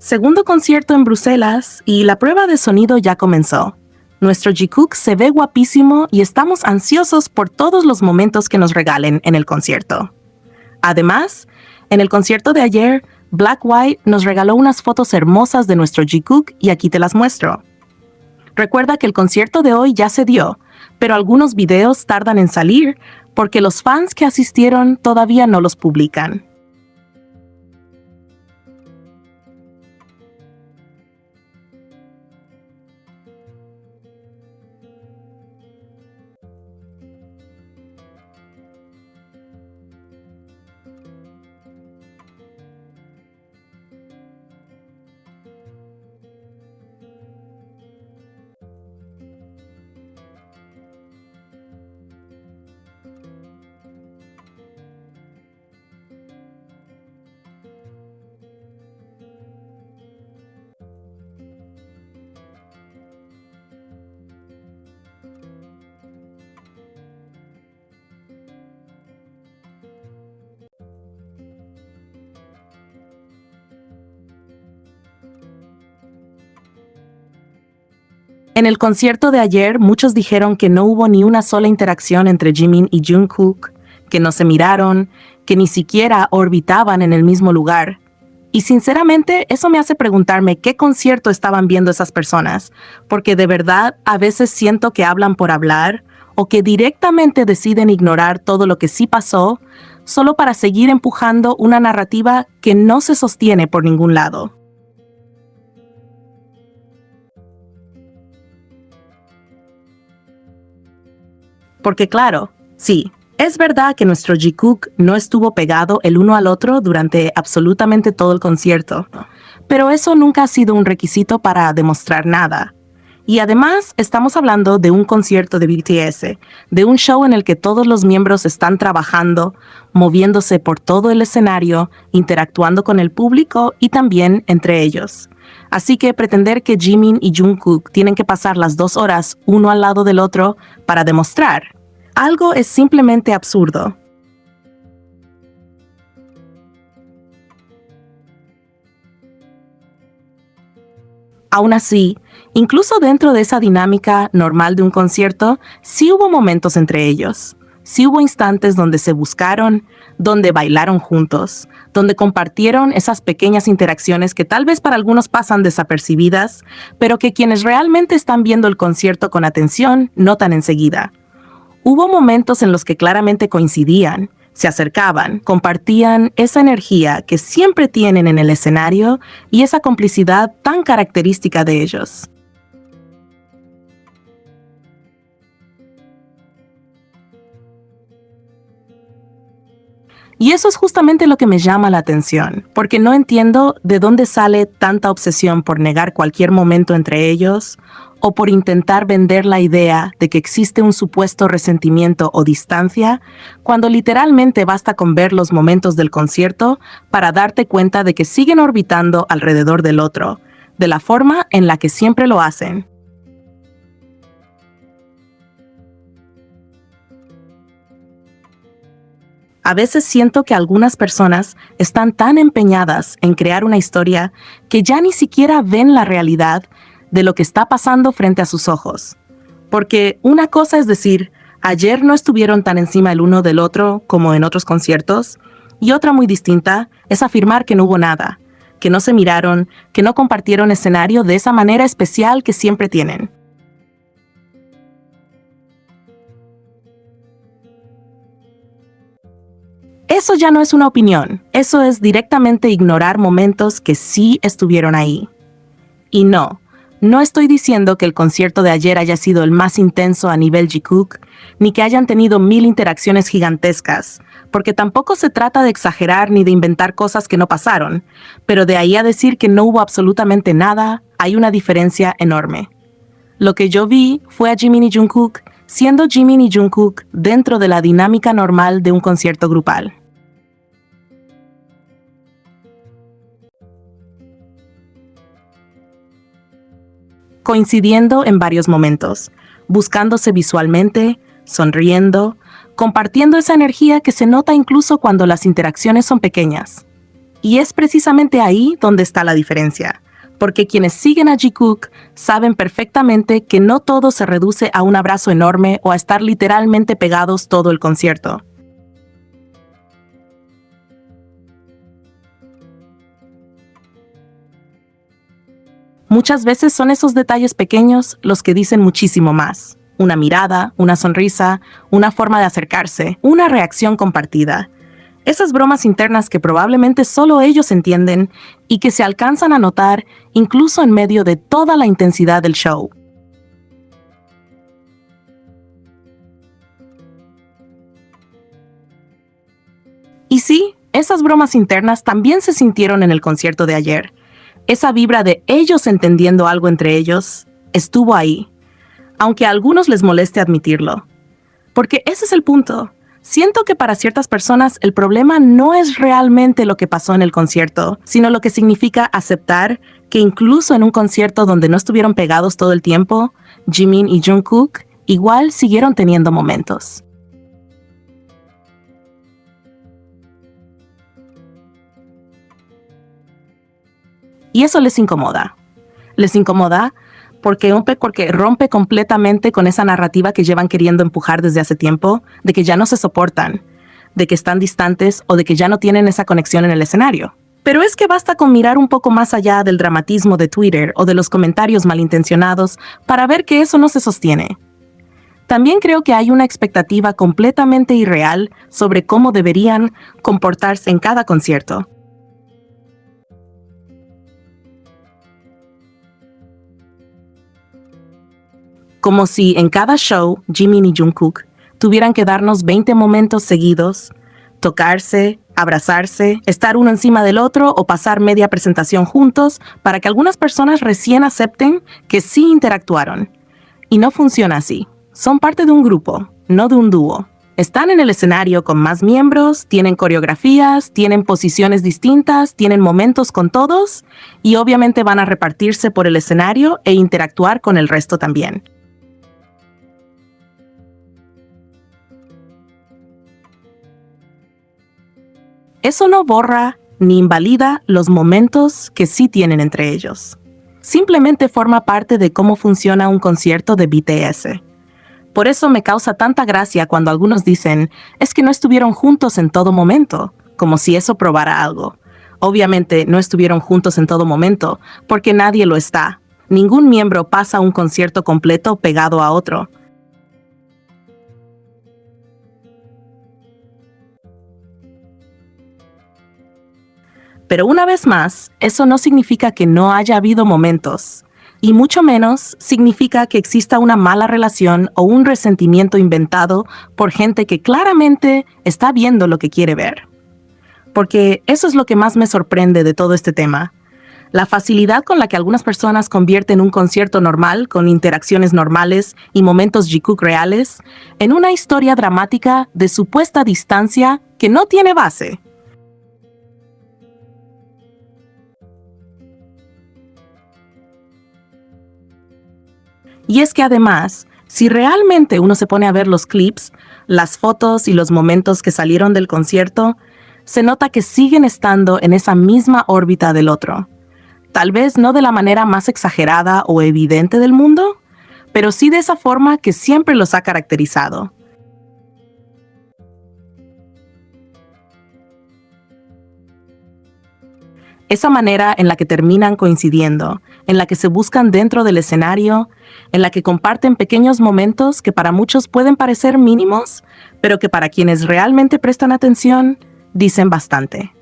Segundo concierto en Bruselas y la prueba de sonido ya comenzó. Nuestro Jikook se ve guapísimo y estamos ansiosos por todos los momentos que nos regalen en el concierto. Además, en el concierto de ayer, Black White nos regaló unas fotos hermosas de nuestro Jikook y aquí te las muestro. Recuerda que el concierto de hoy ya se dio, pero algunos videos tardan en salir porque los fans que asistieron todavía no los publican. En el concierto de ayer, muchos dijeron que no hubo ni una sola interacción entre Jimin y Jungkook, que no se miraron, que ni siquiera orbitaban en el mismo lugar. Y sinceramente, eso me hace preguntarme qué concierto estaban viendo esas personas, porque de verdad a veces siento que hablan por hablar o que directamente deciden ignorar todo lo que sí pasó, solo para seguir empujando una narrativa que no se sostiene por ningún lado. Porque claro, sí, es verdad que nuestro Jikook no estuvo pegado el uno al otro durante absolutamente todo el concierto, pero eso nunca ha sido un requisito para demostrar nada. Y además estamos hablando de un concierto de BTS, de un show en el que todos los miembros están trabajando, moviéndose por todo el escenario, interactuando con el público y también entre ellos. Así que pretender que Jimin y Jungkook tienen que pasar las 2 horas uno al lado del otro para demostrar algo es simplemente absurdo. Aún así, incluso dentro de esa dinámica normal de un concierto, sí hubo momentos entre ellos. Sí hubo instantes donde se buscaron, donde bailaron juntos, donde compartieron esas pequeñas interacciones que tal vez para algunos pasan desapercibidas, pero que quienes realmente están viendo el concierto con atención notan enseguida. Hubo momentos en los que claramente coincidían, se acercaban, compartían esa energía que siempre tienen en el escenario y esa complicidad tan característica de ellos. Y eso es justamente lo que me llama la atención, porque no entiendo de dónde sale tanta obsesión por negar cualquier momento entre ellos o por intentar vender la idea de que existe un supuesto resentimiento o distancia, cuando literalmente basta con ver los momentos del concierto para darte cuenta de que siguen orbitando alrededor del otro, de la forma en la que siempre lo hacen. A veces siento que algunas personas están tan empeñadas en crear una historia que ya ni siquiera ven la realidad de lo que está pasando frente a sus ojos. Porque una cosa es decir, ayer no estuvieron tan encima el uno del otro como en otros conciertos, y otra muy distinta es afirmar que no hubo nada, que no se miraron, que no compartieron escenario de esa manera especial que siempre tienen. Eso ya no es una opinión, eso es directamente ignorar momentos que sí estuvieron ahí. Y no estoy diciendo que el concierto de ayer haya sido el más intenso a nivel Jikook, ni que hayan tenido 1000 interacciones gigantescas, porque tampoco se trata de exagerar ni de inventar cosas que no pasaron, pero de ahí a decir que no hubo absolutamente nada, hay una diferencia enorme. Lo que yo vi fue a Jimin y Jungkook siendo Jimin y Jungkook dentro de la dinámica normal de un concierto grupal. Coincidiendo en varios momentos, buscándose visualmente, sonriendo, compartiendo esa energía que se nota incluso cuando las interacciones son pequeñas. Y es precisamente ahí donde está la diferencia, porque quienes siguen a Jikook saben perfectamente que no todo se reduce a un abrazo enorme o a estar literalmente pegados todo el concierto. Muchas veces son esos detalles pequeños los que dicen muchísimo más. Una mirada, una sonrisa, una forma de acercarse, una reacción compartida. Esas bromas internas que probablemente solo ellos entienden y que se alcanzan a notar incluso en medio de toda la intensidad del show. Y sí, esas bromas internas también se sintieron en el concierto de ayer. Esa vibra de ellos entendiendo algo entre ellos estuvo ahí, aunque a algunos les moleste admitirlo. Porque ese es el punto. Siento que para ciertas personas el problema no es realmente lo que pasó en el concierto, sino lo que significa aceptar que incluso en un concierto donde no estuvieron pegados todo el tiempo, Jimin y Jungkook igual siguieron teniendo momentos. Y eso les incomoda. Les incomoda porque rompe completamente con esa narrativa que llevan queriendo empujar desde hace tiempo, de que ya no se soportan, de que están distantes o de que ya no tienen esa conexión en el escenario. Pero es que basta con mirar un poco más allá del dramatismo de Twitter o de los comentarios malintencionados para ver que eso no se sostiene. También creo que hay una expectativa completamente irreal sobre cómo deberían comportarse en cada concierto. Como si en cada show, Jimin y Jungkook tuvieran que darnos 20 momentos seguidos, tocarse, abrazarse, estar uno encima del otro o pasar media presentación juntos para que algunas personas recién acepten que sí interactuaron. Y no funciona así. Son parte de un grupo, no de un dúo. Están en el escenario con más miembros, tienen coreografías, tienen posiciones distintas, tienen momentos con todos y obviamente van a repartirse por el escenario e interactuar con el resto también. Eso no borra ni invalida los momentos que sí tienen entre ellos. Simplemente forma parte de cómo funciona un concierto de BTS. Por eso me causa tanta gracia cuando algunos dicen, es que no estuvieron juntos en todo momento, como si eso probara algo. Obviamente no estuvieron juntos en todo momento, porque nadie lo está. Ningún miembro pasa un concierto completo pegado a otro. Pero una vez más, eso no significa que no haya habido momentos, y mucho menos significa que exista una mala relación o un resentimiento inventado por gente que claramente está viendo lo que quiere ver. Porque eso es lo que más me sorprende de todo este tema. La facilidad con la que algunas personas convierten un concierto normal, con interacciones normales y momentos Jikook reales, en una historia dramática de supuesta distancia que no tiene base. Y es que además, si realmente uno se pone a ver los clips, las fotos y los momentos que salieron del concierto, se nota que siguen estando en esa misma órbita del otro. Tal vez no de la manera más exagerada o evidente del mundo, pero sí de esa forma que siempre los ha caracterizado. Esa manera en la que terminan coincidiendo, en la que se buscan dentro del escenario, en la que comparten pequeños momentos que para muchos pueden parecer mínimos, pero que para quienes realmente prestan atención, dicen bastante.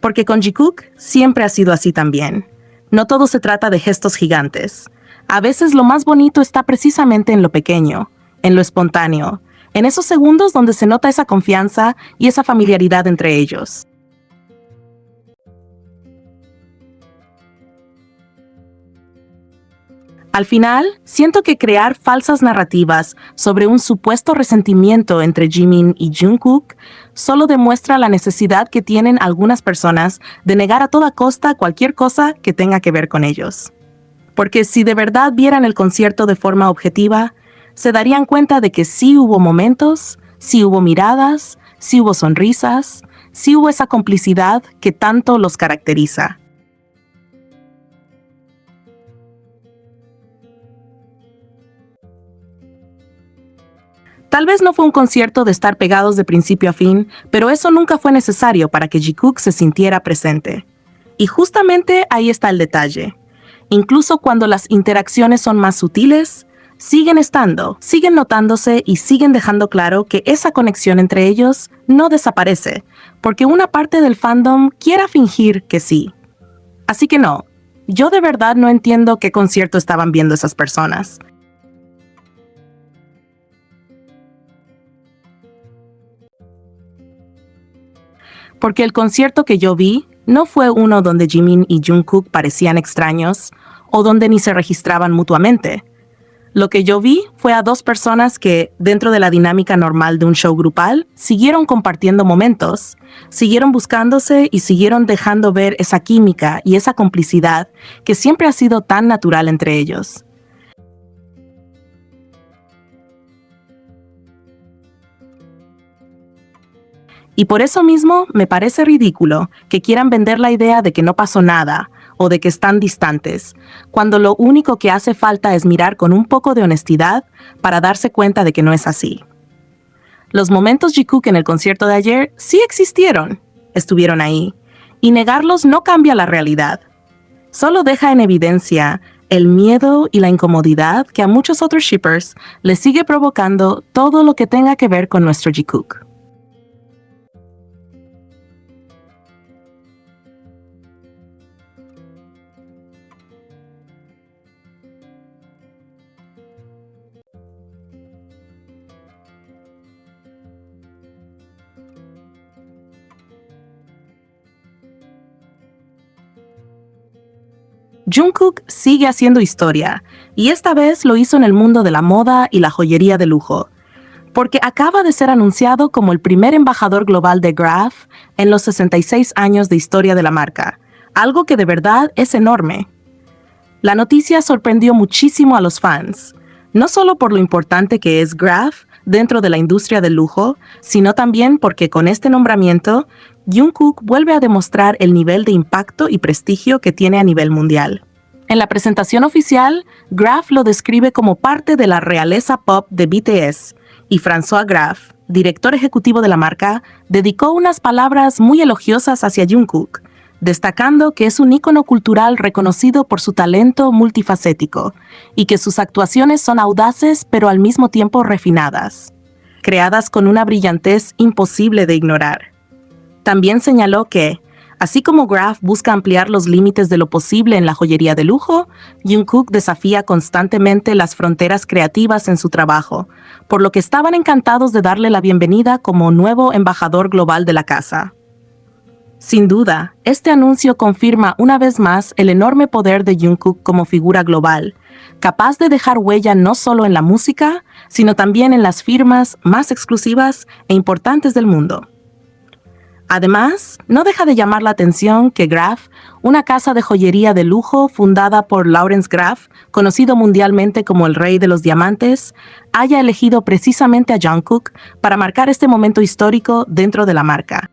Porque con Jikook siempre ha sido así también. No todo se trata de gestos gigantes. A veces lo más bonito está precisamente en lo pequeño, en lo espontáneo, en esos segundos donde se nota esa confianza y esa familiaridad entre ellos. Al final, siento que crear falsas narrativas sobre un supuesto resentimiento entre Jimin y Jungkook solo demuestra la necesidad que tienen algunas personas de negar a toda costa cualquier cosa que tenga que ver con ellos. Porque si de verdad vieran el concierto de forma objetiva, se darían cuenta de que sí hubo momentos, sí hubo miradas, sí hubo sonrisas, sí hubo esa complicidad que tanto los caracteriza. Tal vez no fue un concierto de estar pegados de principio a fin, pero eso nunca fue necesario para que Jikook se sintiera presente. Y justamente ahí está el detalle. Incluso cuando las interacciones son más sutiles, siguen estando, siguen notándose y siguen dejando claro que esa conexión entre ellos no desaparece, porque una parte del fandom quiera fingir que sí. Así que no, yo de verdad no entiendo qué concierto estaban viendo esas personas. Porque el concierto que yo vi no fue uno donde Jimin y Jungkook parecían extraños o donde ni se registraban mutuamente. Lo que yo vi fue a dos personas que, dentro de la dinámica normal de un show grupal, siguieron compartiendo momentos, siguieron buscándose y siguieron dejando ver esa química y esa complicidad que siempre ha sido tan natural entre ellos. Y por eso mismo me parece ridículo que quieran vender la idea de que no pasó nada o de que están distantes, cuando lo único que hace falta es mirar con un poco de honestidad para darse cuenta de que no es así. Los momentos Jikook en el concierto de ayer sí existieron, estuvieron ahí, y negarlos no cambia la realidad. Solo deja en evidencia el miedo y la incomodidad que a muchos otros shippers les sigue provocando todo lo que tenga que ver con nuestro Jikook. Jungkook sigue haciendo historia, y esta vez lo hizo en el mundo de la moda y la joyería de lujo, porque acaba de ser anunciado como el primer embajador global de Graf en los 66 años de historia de la marca, algo que de verdad es enorme. La noticia sorprendió muchísimo a los fans, no solo por lo importante que es Graf dentro de la industria del lujo, sino también porque con este nombramiento, Jungkook vuelve a demostrar el nivel de impacto y prestigio que tiene a nivel mundial. En la presentación oficial, Graf lo describe como parte de la realeza pop de BTS, y François Graf, director ejecutivo de la marca, dedicó unas palabras muy elogiosas hacia Jungkook, destacando que es un ícono cultural reconocido por su talento multifacético y que sus actuaciones son audaces pero al mismo tiempo refinadas, creadas con una brillantez imposible de ignorar. También señaló que, así como Graf busca ampliar los límites de lo posible en la joyería de lujo, Jungkook desafía constantemente las fronteras creativas en su trabajo, por lo que estaban encantados de darle la bienvenida como nuevo embajador global de la casa. Sin duda, este anuncio confirma una vez más el enorme poder de Jungkook como figura global, capaz de dejar huella no solo en la música, sino también en las firmas más exclusivas e importantes del mundo. Además, no deja de llamar la atención que Graf, una casa de joyería de lujo fundada por Lawrence Graf, conocido mundialmente como el Rey de los Diamantes, haya elegido precisamente a Jungkook para marcar este momento histórico dentro de la marca.